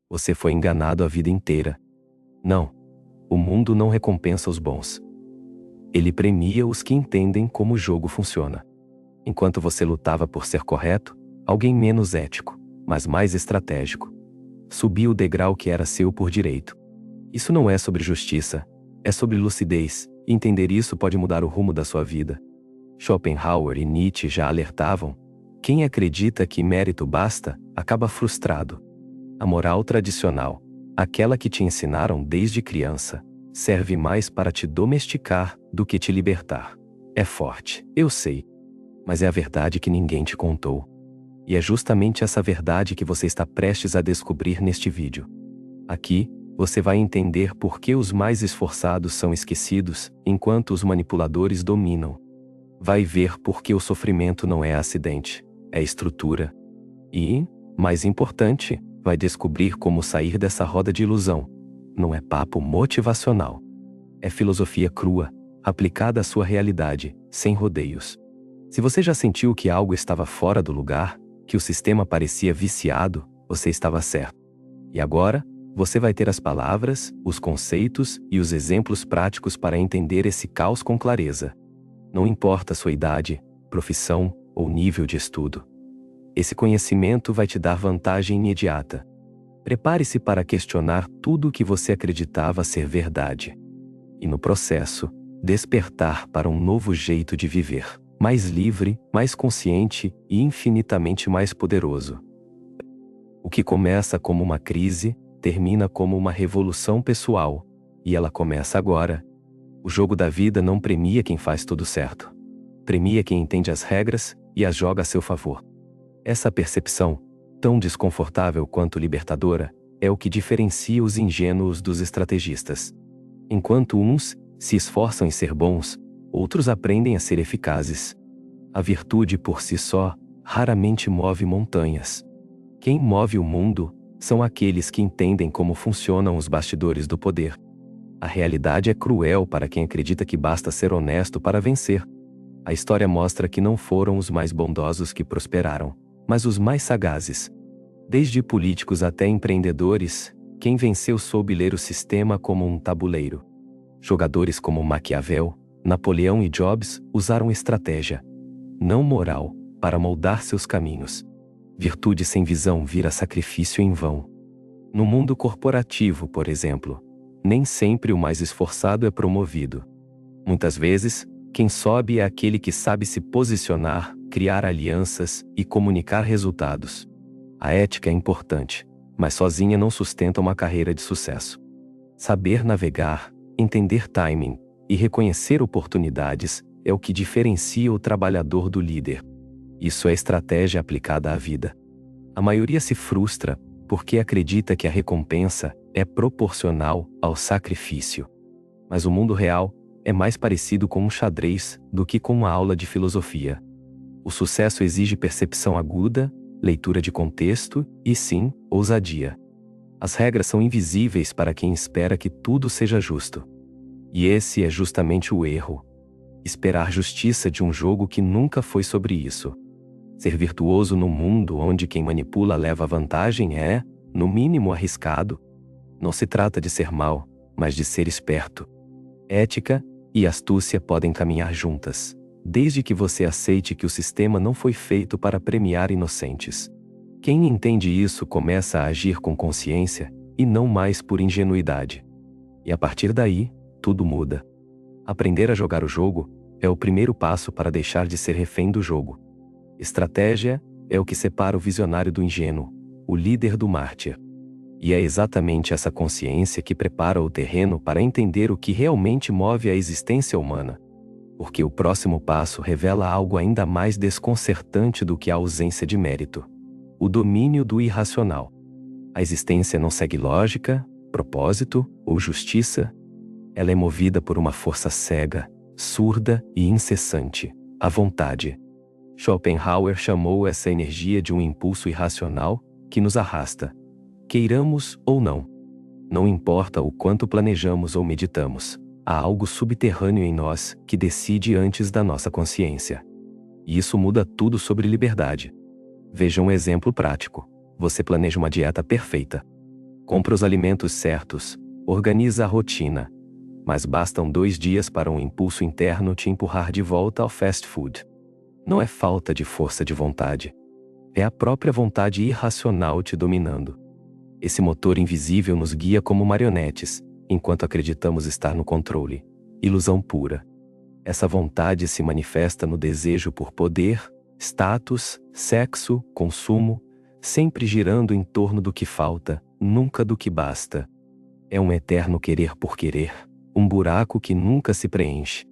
Você foi enganado a vida inteira. Não. O mundo não recompensa os bons. Ele premia os que entendem como o jogo funciona. Enquanto você lutava por ser correto, alguém menos ético, mas mais estratégico, subiu o degrau que era seu por direito. Isso não é sobre justiça, é sobre lucidez, e entender isso pode mudar o rumo da sua vida. Schopenhauer e Nietzsche já alertavam: quem acredita que mérito basta, acaba frustrado. A moral tradicional, aquela que te ensinaram desde criança, serve mais para te domesticar do que te libertar. É forte, eu sei. Mas é a verdade que ninguém te contou. E é justamente essa verdade que você está prestes a descobrir neste vídeo. Aqui, você vai entender por que os mais esforçados são esquecidos, enquanto os manipuladores dominam. Vai ver por que o sofrimento não é acidente, é estrutura. E, mais importante, vai descobrir como sair dessa roda de ilusão. Não é papo motivacional. É filosofia crua, aplicada à sua realidade, sem rodeios. Se você já sentiu que algo estava fora do lugar, que o sistema parecia viciado, você estava certo. E agora, você vai ter as palavras, os conceitos e os exemplos práticos para entender esse caos com clareza. Não importa a sua idade, profissão ou nível de estudo. Esse conhecimento vai te dar vantagem imediata. Prepare-se para questionar tudo o que você acreditava ser verdade. E no processo, despertar para um novo jeito de viver, mais livre, mais consciente e infinitamente mais poderoso. O que começa como uma crise, termina como uma revolução pessoal, e ela começa agora. O jogo da vida não premia quem faz tudo certo. Premia quem entende as regras e as joga a seu favor. Essa percepção, tão desconfortável quanto libertadora, é o que diferencia os ingênuos dos estrategistas. Enquanto uns se esforçam em ser bons, outros aprendem a ser eficazes. A virtude por si só raramente move montanhas. Quem move o mundo são aqueles que entendem como funcionam os bastidores do poder. A realidade é cruel para quem acredita que basta ser honesto para vencer. A história mostra que não foram os mais bondosos que prosperaram, mas os mais sagazes. Desde políticos até empreendedores, quem venceu soube ler o sistema como um tabuleiro. Jogadores como Maquiavel, Napoleão e Jobs usaram estratégia, não moral, para moldar seus caminhos. Virtude sem visão vira sacrifício em vão. No mundo corporativo, por exemplo, nem sempre o mais esforçado é promovido. Muitas vezes, quem sobe é aquele que sabe se posicionar, criar alianças e comunicar resultados. A ética é importante, mas sozinha não sustenta uma carreira de sucesso. Saber navegar, entender timing e reconhecer oportunidades é o que diferencia o trabalhador do líder. Isso é estratégia aplicada à vida. A maioria se frustra porque acredita que a recompensa é proporcional ao sacrifício. Mas o mundo real é mais parecido com um xadrez do que com uma aula de filosofia. O sucesso exige percepção aguda, leitura de contexto e, sim, ousadia. As regras são invisíveis para quem espera que tudo seja justo. E esse é justamente o erro. Esperar justiça de um jogo que nunca foi sobre isso. Ser virtuoso no mundo onde quem manipula leva vantagem é, no mínimo, arriscado. Não se trata de ser mau, mas de ser esperto. Ética e astúcia podem caminhar juntas, desde que você aceite que o sistema não foi feito para premiar inocentes. Quem entende isso começa a agir com consciência, e não mais por ingenuidade. E a partir daí, tudo muda. Aprender a jogar o jogo é o primeiro passo para deixar de ser refém do jogo. Estratégia é o que separa o visionário do ingênuo, o líder do mártir. E é exatamente essa consciência que prepara o terreno para entender o que realmente move a existência humana. Porque o próximo passo revela algo ainda mais desconcertante do que a ausência de mérito: o domínio do irracional. A existência não segue lógica, propósito ou justiça. Ela é movida por uma força cega, surda e incessante: a vontade. Schopenhauer chamou essa energia de um impulso irracional que nos arrasta, queiramos ou não. Não importa o quanto planejamos ou meditamos, há algo subterrâneo em nós que decide antes da nossa consciência. E isso muda tudo sobre liberdade. Veja um exemplo prático. Você planeja uma dieta perfeita. Compra os alimentos certos, organiza a rotina, mas bastam 2 dias para um impulso interno te empurrar de volta ao fast food. Não é falta de força de vontade. É a própria vontade irracional te dominando. Esse motor invisível nos guia como marionetes, enquanto acreditamos estar no controle. Ilusão pura. Essa vontade se manifesta no desejo por poder, status, sexo, consumo, sempre girando em torno do que falta, nunca do que basta. É um eterno querer por querer, um buraco que nunca se preenche.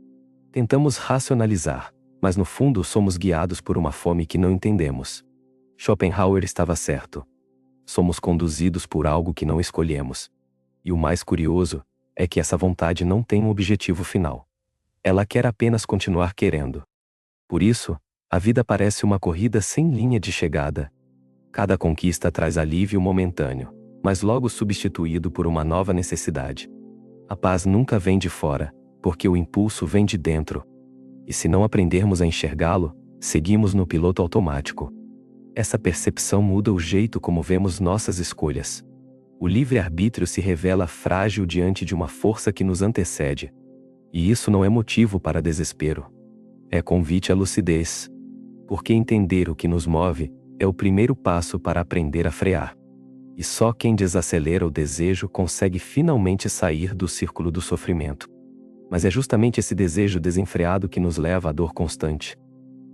Tentamos racionalizar, mas no fundo somos guiados por uma fome que não entendemos. Schopenhauer estava certo. Somos conduzidos por algo que não escolhemos. E o mais curioso é que essa vontade não tem um objetivo final. Ela quer apenas continuar querendo. Por isso, a vida parece uma corrida sem linha de chegada. Cada conquista traz alívio momentâneo, mas logo substituído por uma nova necessidade. A paz nunca vem de fora, porque o impulso vem de dentro. E se não aprendermos a enxergá-lo, seguimos no piloto automático. Essa percepção muda o jeito como vemos nossas escolhas. O livre-arbítrio se revela frágil diante de uma força que nos antecede. E isso não é motivo para desespero. É convite à lucidez. Porque entender o que nos move é o primeiro passo para aprender a frear. E só quem desacelera o desejo consegue finalmente sair do círculo do sofrimento. Mas é justamente esse desejo desenfreado que nos leva à dor constante.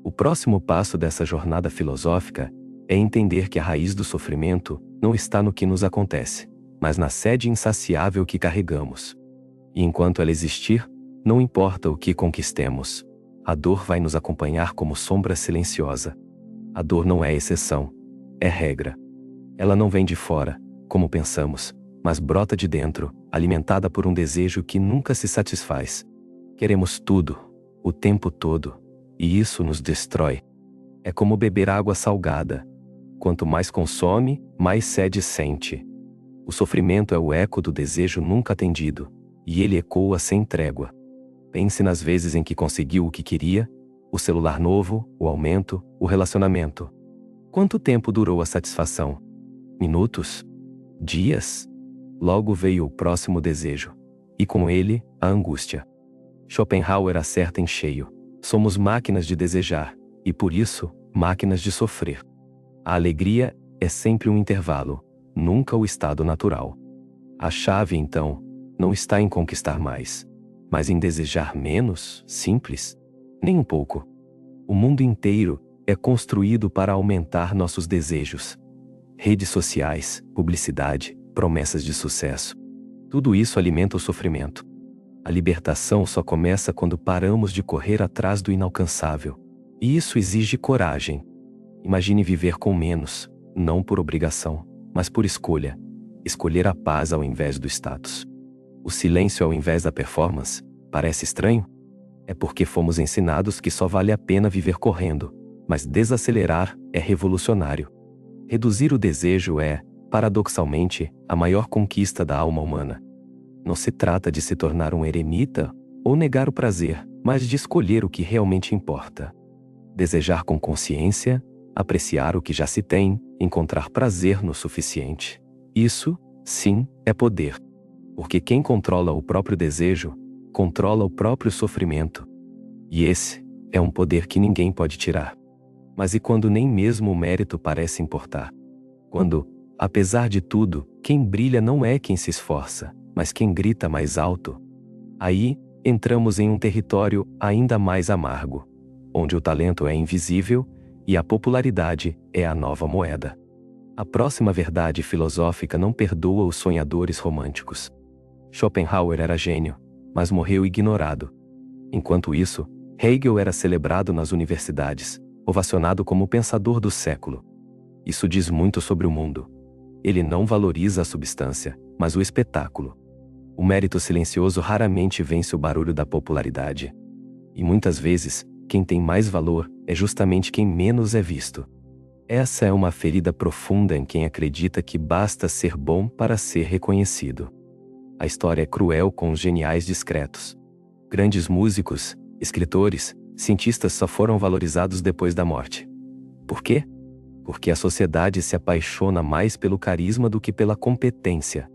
O próximo passo dessa jornada filosófica é entender que a raiz do sofrimento não está no que nos acontece, mas na sede insaciável que carregamos. E enquanto ela existir, não importa o que conquistemos, a dor vai nos acompanhar como sombra silenciosa. A dor não é exceção, é regra. Ela não vem de fora, como pensamos, mas brota de dentro, alimentada por um desejo que nunca se satisfaz. Queremos tudo, o tempo todo, e isso nos destrói. É como beber água salgada. Quanto mais consome, mais sede sente. O sofrimento é o eco do desejo nunca atendido, e ele ecoa sem trégua. Pense nas vezes em que conseguiu o que queria: o celular novo, o aumento, o relacionamento. Quanto tempo durou a satisfação? Minutos? Dias? Logo veio o próximo desejo. E com ele, a angústia. Schopenhauer acerta em cheio. Somos máquinas de desejar, e por isso, máquinas de sofrer. A alegria é sempre um intervalo, nunca o estado natural. A chave, então, não está em conquistar mais, mas em desejar menos, simples. Nem um pouco. O mundo inteiro é construído para aumentar nossos desejos. Redes sociais, publicidade, promessas de sucesso. Tudo isso alimenta o sofrimento. A libertação só começa quando paramos de correr atrás do inalcançável. E isso exige coragem. Imagine viver com menos, não por obrigação, mas por escolha. Escolher a paz ao invés do status. O silêncio ao invés da performance. Parece estranho? É porque fomos ensinados que só vale a pena viver correndo, mas desacelerar é revolucionário. Reduzir o desejo é, paradoxalmente, a maior conquista da alma humana. Não se trata de se tornar um eremita ou negar o prazer, mas de escolher o que realmente importa. Desejar com consciência, apreciar o que já se tem, encontrar prazer no suficiente. Isso, sim, é poder. Porque quem controla o próprio desejo, controla o próprio sofrimento. E esse é um poder que ninguém pode tirar. Mas e quando nem mesmo o mérito parece importar? Quando, apesar de tudo, quem brilha não é quem se esforça, mas quem grita mais alto? Aí, entramos em um território ainda mais amargo, onde o talento é invisível e a popularidade é a nova moeda. A próxima verdade filosófica não perdoa os sonhadores românticos. Schopenhauer era gênio, mas morreu ignorado. Enquanto isso, Hegel era celebrado nas universidades, ovacionado como o pensador do século. Isso diz muito sobre o mundo. Ele não valoriza a substância, mas o espetáculo. O mérito silencioso raramente vence o barulho da popularidade. E muitas vezes, quem tem mais valor é justamente quem menos é visto. Essa é uma ferida profunda em quem acredita que basta ser bom para ser reconhecido. A história é cruel com os geniais discretos. Grandes músicos, escritores, cientistas só foram valorizados depois da morte. Por quê? Porque a sociedade se apaixona mais pelo carisma do que pela competência.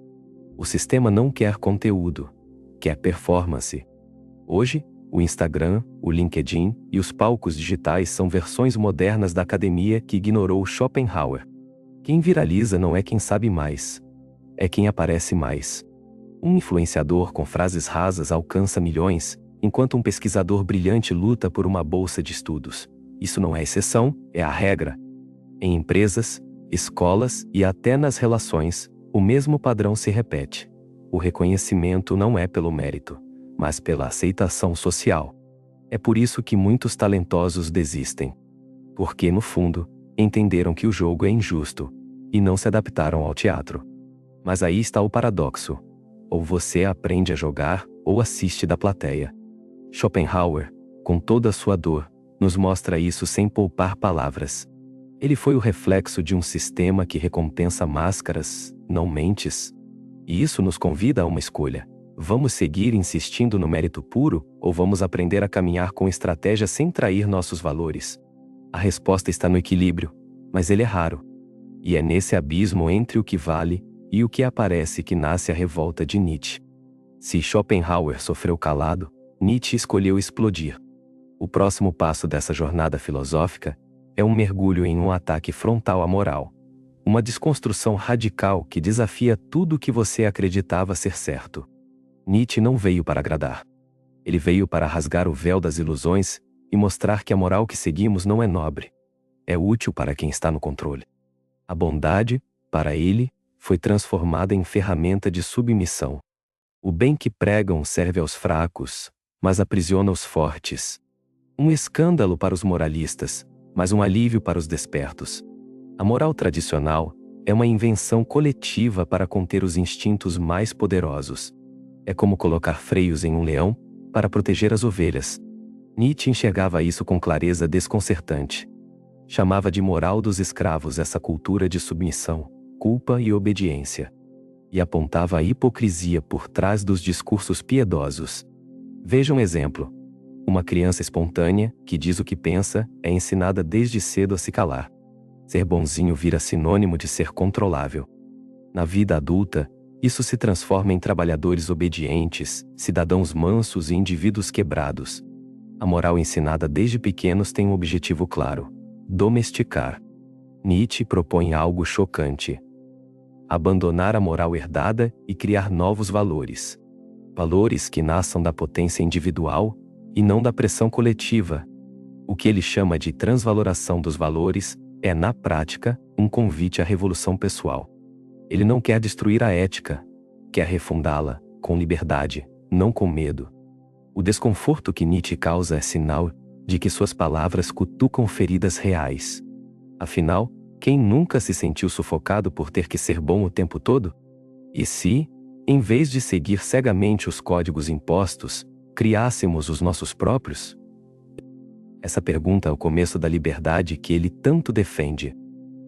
O sistema não quer conteúdo, quer performance. Hoje, o Instagram, o LinkedIn e os palcos digitais são versões modernas da academia que ignorou Schopenhauer. Quem viraliza não é quem sabe mais, é quem aparece mais. Um influenciador com frases rasas alcança milhões, enquanto um pesquisador brilhante luta por uma bolsa de estudos. Isso não é exceção, é a regra. Em empresas, escolas e até nas relações, o mesmo padrão se repete. O reconhecimento não é pelo mérito, mas pela aceitação social. É por isso que muitos talentosos desistem. Porque, no fundo, entenderam que o jogo é injusto, e não se adaptaram ao teatro. Mas aí está o paradoxo. Ou você aprende a jogar, ou assiste da plateia. Schopenhauer, com toda a sua dor, nos mostra isso sem poupar palavras. Ele foi o reflexo de um sistema que recompensa máscaras, não mentes. E isso nos convida a uma escolha. Vamos seguir insistindo no mérito puro, ou vamos aprender a caminhar com estratégia sem trair nossos valores? A resposta está no equilíbrio, mas ele é raro. E é nesse abismo entre o que vale e o que aparece que nasce a revolta de Nietzsche. Se Schopenhauer sofreu calado, Nietzsche escolheu explodir. O próximo passo dessa jornada filosófica é um mergulho em um ataque frontal à moral. Uma desconstrução radical que desafia tudo o que você acreditava ser certo. Nietzsche não veio para agradar. Ele veio para rasgar o véu das ilusões e mostrar que a moral que seguimos não é nobre. É útil para quem está no controle. A bondade, para ele, foi transformada em ferramenta de submissão. O bem que pregam serve aos fracos, mas aprisiona os fortes. Um escândalo para os moralistas, mas um alívio para os despertos. A moral tradicional é uma invenção coletiva para conter os instintos mais poderosos. É como colocar freios em um leão para proteger as ovelhas. Nietzsche enxergava isso com clareza desconcertante. Chamava de moral dos escravos essa cultura de submissão, culpa e obediência. E apontava a hipocrisia por trás dos discursos piedosos. Veja um exemplo. Uma criança espontânea, que diz o que pensa, é ensinada desde cedo a se calar. Ser bonzinho vira sinônimo de ser controlável. Na vida adulta, isso se transforma em trabalhadores obedientes, cidadãos mansos e indivíduos quebrados. A moral ensinada desde pequenos tem um objetivo claro: domesticar. Nietzsche propõe algo chocante: abandonar a moral herdada e criar novos valores. Valores que nasçam da potência individual e não da pressão coletiva. O que ele chama de transvaloração dos valores é, na prática, um convite à revolução pessoal. Ele não quer destruir a ética, quer refundá-la, com liberdade, não com medo. O desconforto que Nietzsche causa é sinal de que suas palavras cutucam feridas reais. Afinal, quem nunca se sentiu sufocado por ter que ser bom o tempo todo? E se, em vez de seguir cegamente os códigos impostos, criássemos os nossos próprios? Essa pergunta é o começo da liberdade que ele tanto defende.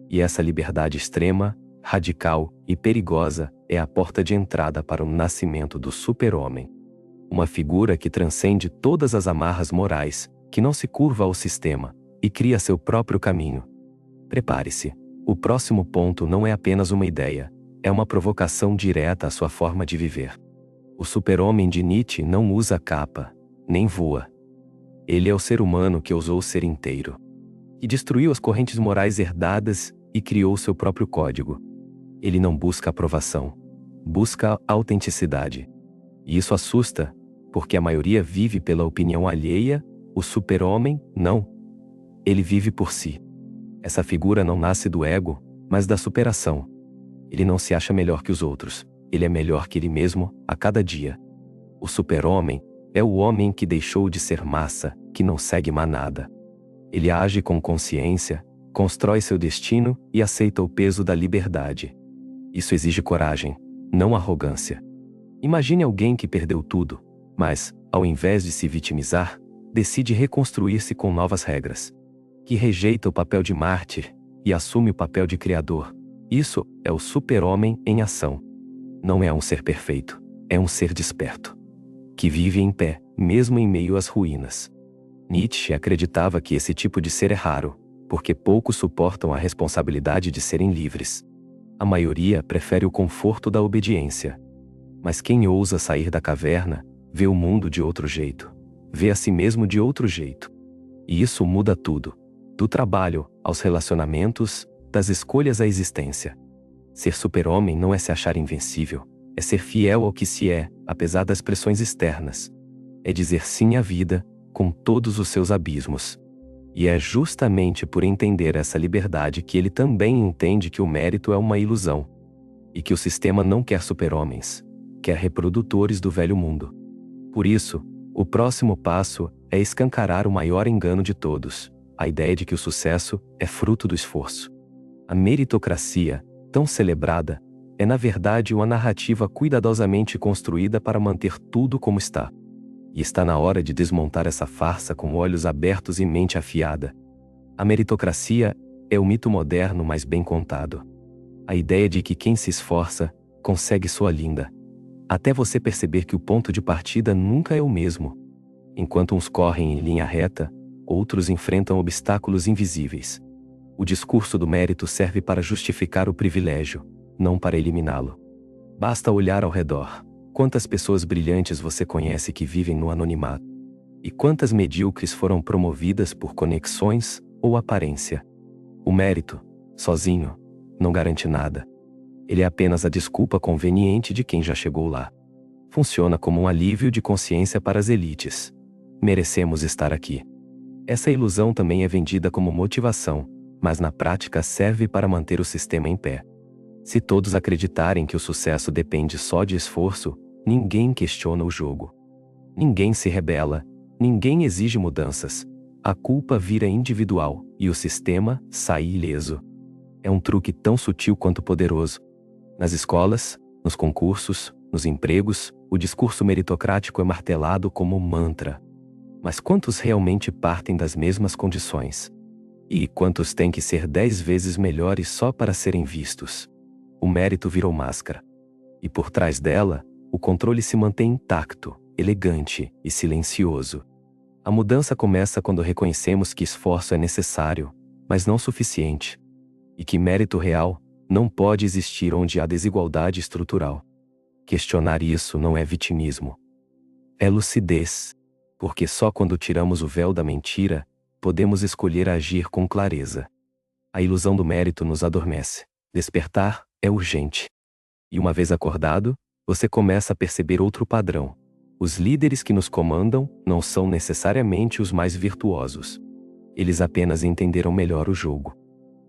E essa liberdade extrema, radical e perigosa é a porta de entrada para o nascimento do super-homem. Uma figura que transcende todas as amarras morais, que não se curva ao sistema, e cria seu próprio caminho. Prepare-se. O próximo ponto não é apenas uma ideia, é uma provocação direta à sua forma de viver. O super-homem de Nietzsche não usa capa, nem voa. Ele é o ser humano que ousou ser inteiro. E destruiu as correntes morais herdadas e criou seu próprio código. Ele não busca aprovação, busca autenticidade. E isso assusta, porque a maioria vive pela opinião alheia, o super-homem, não. Ele vive por si. Essa figura não nasce do ego, mas da superação. Ele não se acha melhor que os outros, ele é melhor que ele mesmo, a cada dia. O super-homem é o homem que deixou de ser massa, que não segue manada. Ele age com consciência, constrói seu destino e aceita o peso da liberdade. Isso exige coragem, não arrogância. Imagine alguém que perdeu tudo, mas, ao invés de se vitimizar, decide reconstruir-se com novas regras. Que rejeita o papel de mártir e assume o papel de criador. Isso é o super-homem em ação. Não é um ser perfeito, é um ser desperto, que vive em pé, mesmo em meio às ruínas. Nietzsche acreditava que esse tipo de ser é raro, porque poucos suportam a responsabilidade de serem livres. A maioria prefere o conforto da obediência. Mas quem ousa sair da caverna, vê o mundo de outro jeito, vê a si mesmo de outro jeito. E isso muda tudo, do trabalho aos relacionamentos, das escolhas à existência. Ser super-homem não é se achar invencível, é ser fiel ao que se é, apesar das pressões externas. É dizer sim à vida, com todos os seus abismos. E é justamente por entender essa liberdade que ele também entende que o mérito é uma ilusão. E que o sistema não quer super-homens, quer reprodutores do velho mundo. Por isso, o próximo passo é escancarar o maior engano de todos, a ideia de que o sucesso é fruto do esforço. A meritocracia, tão celebrada, é na verdade uma narrativa cuidadosamente construída para manter tudo como está. E está na hora de desmontar essa farsa com olhos abertos e mente afiada. A meritocracia é o mito moderno mais bem contado. A ideia de que quem se esforça, consegue sua linda. Até você perceber que o ponto de partida nunca é o mesmo. Enquanto uns correm em linha reta, outros enfrentam obstáculos invisíveis. O discurso do mérito serve para justificar o privilégio, não para eliminá-lo. Basta olhar ao redor. Quantas pessoas brilhantes você conhece que vivem no anonimato? E quantas medíocres foram promovidas por conexões ou aparência? O mérito, sozinho, não garante nada. Ele é apenas a desculpa conveniente de quem já chegou lá. Funciona como um alívio de consciência para as elites. Merecemos estar aqui. Essa ilusão também é vendida como motivação, mas na prática serve para manter o sistema em pé. Se todos acreditarem que o sucesso depende só de esforço, ninguém questiona o jogo. Ninguém se rebela, ninguém exige mudanças. A culpa vira individual e o sistema sai ileso. É um truque tão sutil quanto poderoso. Nas escolas, nos concursos, nos empregos, o discurso meritocrático é martelado como um mantra. Mas quantos realmente partem das mesmas condições? E quantos têm que ser 10 vezes melhores só para serem vistos? O mérito virou máscara. E por trás dela, o controle se mantém intacto, elegante e silencioso. A mudança começa quando reconhecemos que esforço é necessário, mas não suficiente. E que mérito real não pode existir onde há desigualdade estrutural. Questionar isso não é vitimismo. É lucidez. Porque só quando tiramos o véu da mentira, podemos escolher agir com clareza. A ilusão do mérito nos adormece. Despertar é urgente. E uma vez acordado, você começa a perceber outro padrão. Os líderes que nos comandam não são necessariamente os mais virtuosos. Eles apenas entenderam melhor o jogo.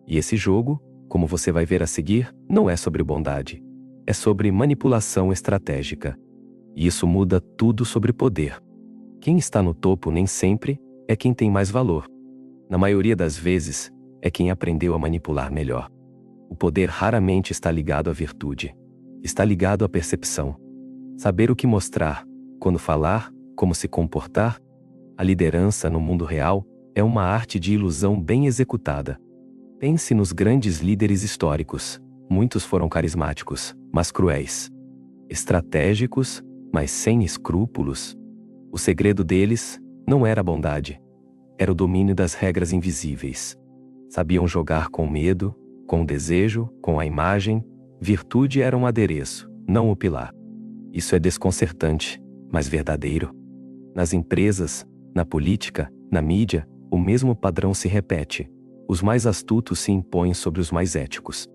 E esse jogo, como você vai ver a seguir, não é sobre bondade. É sobre manipulação estratégica. E isso muda tudo sobre poder. Quem está no topo nem sempre é quem tem mais valor. Na maioria das vezes, é quem aprendeu a manipular melhor. O poder raramente está ligado à virtude. Está ligado à percepção. Saber o que mostrar, quando falar, como se comportar. A liderança no mundo real é uma arte de ilusão bem executada. Pense nos grandes líderes históricos. Muitos foram carismáticos, mas cruéis. Estratégicos, mas sem escrúpulos. O segredo deles não era a bondade. Era o domínio das regras invisíveis. Sabiam jogar com medo, com o desejo, com a imagem. Virtude era um adereço, não o pilar. Isso é desconcertante, mas verdadeiro. Nas empresas, na política, na mídia, o mesmo padrão se repete. Os mais astutos se impõem sobre os mais éticos.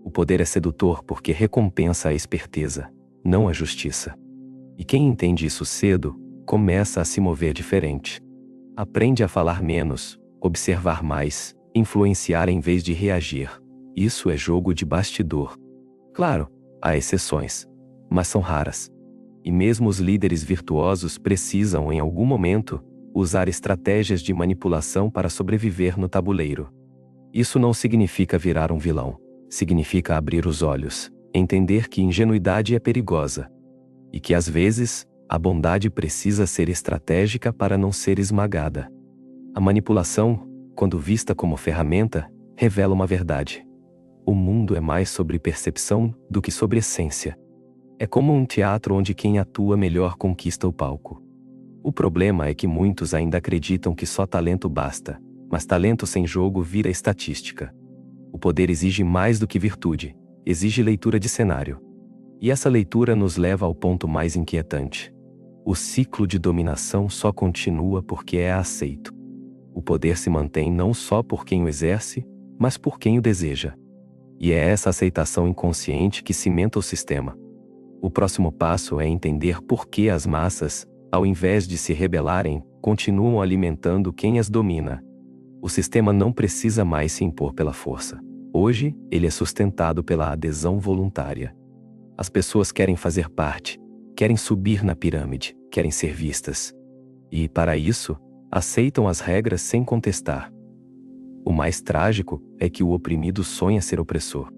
O poder é sedutor porque recompensa a esperteza, não a justiça. E quem entende isso cedo, começa a se mover diferente. Aprende a falar menos, observar mais, influenciar em vez de reagir. Isso é jogo de bastidor. Claro, há exceções, mas são raras. E mesmo os líderes virtuosos precisam, em algum momento, usar estratégias de manipulação para sobreviver no tabuleiro. Isso não significa virar um vilão. Significa abrir os olhos, entender que ingenuidade é perigosa. E que às vezes, a bondade precisa ser estratégica para não ser esmagada. A manipulação, quando vista como ferramenta, revela uma verdade. O mundo é mais sobre percepção do que sobre essência. É como um teatro onde quem atua melhor conquista o palco. O problema é que muitos ainda acreditam que só talento basta, Mas talento sem jogo vira estatística. O poder exige mais do que virtude, exige leitura de cenário. E essa leitura nos leva ao ponto mais inquietante. O ciclo de dominação só continua porque é aceito. O poder se mantém não só por quem o exerce, mas por quem o deseja. E é essa aceitação inconsciente que cimenta o sistema. O próximo passo é entender por que as massas, ao invés de se rebelarem, continuam alimentando quem as domina. O sistema não precisa mais se impor pela força. Hoje, ele é sustentado pela adesão voluntária. As pessoas querem fazer parte, querem subir na pirâmide, querem ser vistas. E, para isso, aceitam as regras sem contestar. O mais trágico é que o oprimido sonha ser opressor.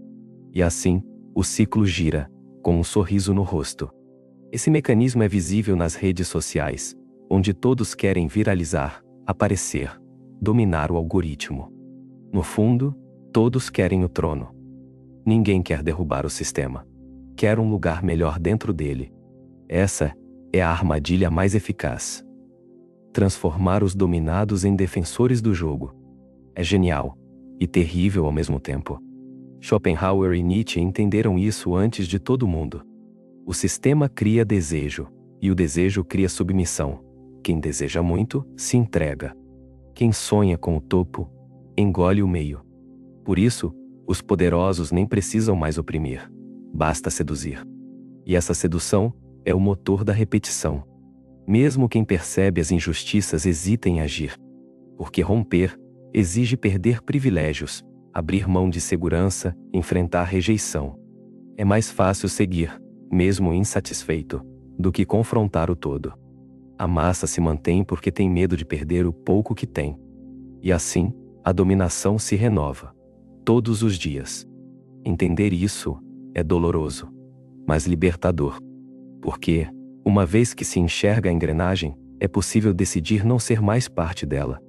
E assim, o ciclo gira, com um sorriso no rosto. Esse mecanismo é visível nas redes sociais, onde todos querem viralizar, aparecer, dominar o algoritmo. No fundo, todos querem o trono. Ninguém quer derrubar o sistema. Quer um lugar melhor dentro dele. Essa é a armadilha mais eficaz. Transformar os dominados em defensores do jogo. É genial e terrível ao mesmo tempo. Schopenhauer e Nietzsche entenderam isso antes de todo mundo. O sistema cria desejo, e o desejo cria submissão. Quem deseja muito, se entrega. Quem sonha com o topo, engole o meio. Por isso, os poderosos nem precisam mais oprimir. Basta seduzir. E essa sedução é o motor da repetição. Mesmo quem percebe as injustiças hesita em agir. Porque romper exige perder privilégios, abrir mão de segurança, enfrentar rejeição. É mais fácil seguir, mesmo insatisfeito, do que confrontar o todo. A massa se mantém porque tem medo de perder o pouco que tem. E assim, a dominação se renova. Todos os dias. Entender isso é doloroso, mas libertador. Porque, uma vez que se enxerga a engrenagem, é possível decidir não ser mais parte dela.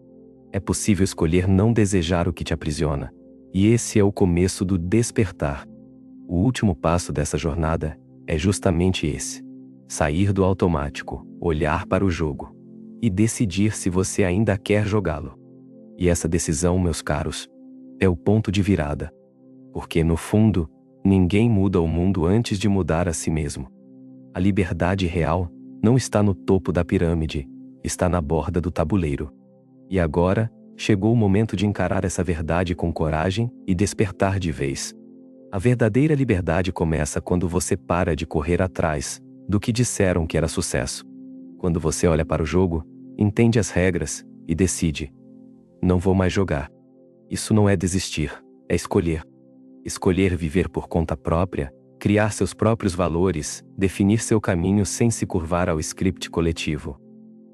É possível escolher não desejar o que te aprisiona. E esse é o começo do despertar. O último passo dessa jornada é justamente esse. Sair do automático, olhar para o jogo e decidir se você ainda quer jogá-lo. E essa decisão, meus caros, é o ponto de virada. Porque, no fundo, ninguém muda o mundo antes de mudar a si mesmo. A liberdade real não está no topo da pirâmide, está na borda do tabuleiro. E agora, chegou o momento de encarar essa verdade com coragem e despertar de vez. A verdadeira liberdade começa quando você para de correr atrás do que disseram que era sucesso. Quando você olha para o jogo, entende as regras e decide: não vou mais jogar. Isso não é desistir, é escolher. Escolher viver por conta própria, criar seus próprios valores, definir seu caminho sem se curvar ao script coletivo.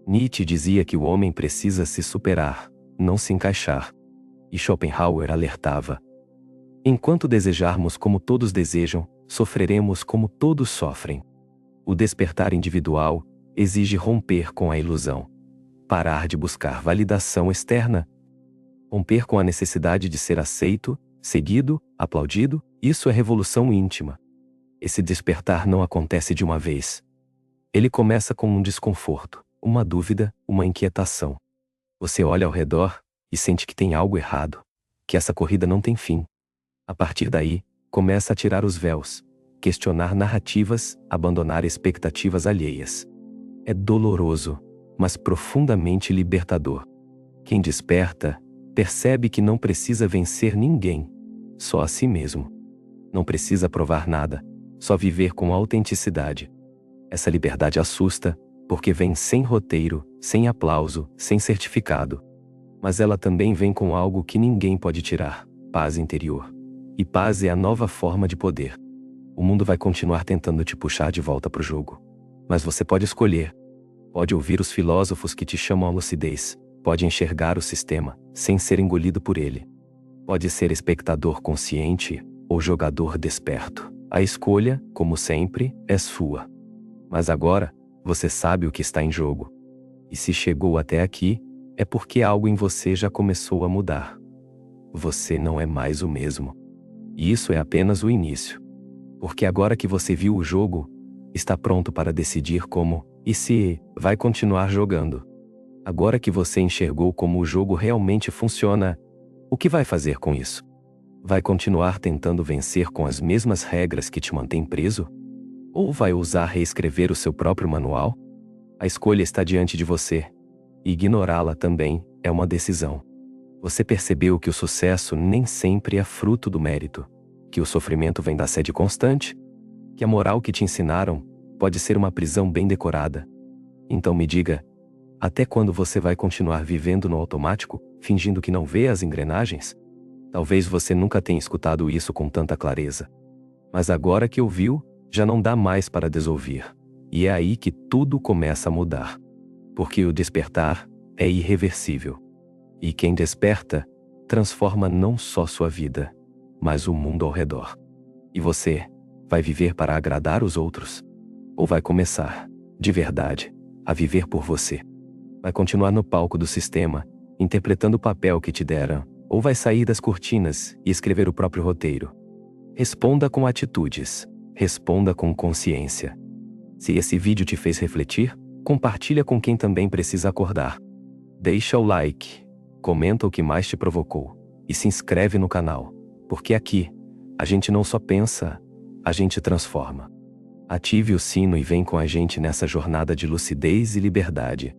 Nietzsche dizia que o homem precisa se superar, não se encaixar. E Schopenhauer alertava: enquanto desejarmos como todos desejam, sofreremos como todos sofrem. O despertar individual exige romper com a ilusão. Parar de buscar validação externa. Romper com a necessidade de ser aceito, seguido, aplaudido, isso é revolução íntima. Esse despertar não acontece de uma vez. Ele começa com um desconforto, uma dúvida, uma inquietação. Você olha ao redor e sente que tem algo errado, que essa corrida não tem fim. A partir daí, começa a tirar os véus, questionar narrativas, abandonar expectativas alheias. É doloroso, mas profundamente libertador. Quem desperta, percebe que não precisa vencer ninguém, só a si mesmo. Não precisa provar nada, só viver com autenticidade. Essa liberdade assusta, porque vem sem roteiro, sem aplauso, sem certificado. Mas ela também vem com algo que ninguém pode tirar: paz interior. E paz é a nova forma de poder. O mundo vai continuar tentando te puxar de volta para o jogo. Mas você pode escolher. Pode ouvir os filósofos que te chamam à lucidez. Pode enxergar o sistema, sem ser engolido por ele. Pode ser espectador consciente, ou jogador desperto. A escolha, como sempre, é sua. Mas agora, você sabe o que está em jogo. E se chegou até aqui, é porque algo em você já começou a mudar. Você não é mais o mesmo. E isso é apenas o início. Porque agora que você viu o jogo, está pronto para decidir como, e se, vai continuar jogando. Agora que você enxergou como o jogo realmente funciona, o que vai fazer com isso? Vai continuar tentando vencer com as mesmas regras que te mantêm preso? Ou vai ousar reescrever o seu próprio manual? A escolha está diante de você. E ignorá-la também é uma decisão. Você percebeu que o sucesso nem sempre é fruto do mérito, que o sofrimento vem da sede constante, que a moral que te ensinaram pode ser uma prisão bem decorada. Então me diga, até quando você vai continuar vivendo no automático, fingindo que não vê as engrenagens? Talvez você nunca tenha escutado isso com tanta clareza. Mas agora que ouviu, já não dá mais para desouvir. E é aí que tudo começa a mudar. Porque o despertar é irreversível. E quem desperta, transforma não só sua vida, mas o mundo ao redor. E você, vai viver para agradar os outros? Ou vai começar, de verdade, a viver por você? Vai continuar no palco do sistema, interpretando o papel que te deram? Ou vai sair das cortinas e escrever o próprio roteiro? Responda com atitudes. Responda com consciência. Se esse vídeo te fez refletir, compartilha com quem também precisa acordar. Deixa o like, comenta o que mais te provocou e se inscreve no canal, porque aqui, a gente não só pensa, a gente transforma. Ative o sino e vem com a gente nessa jornada de lucidez e liberdade.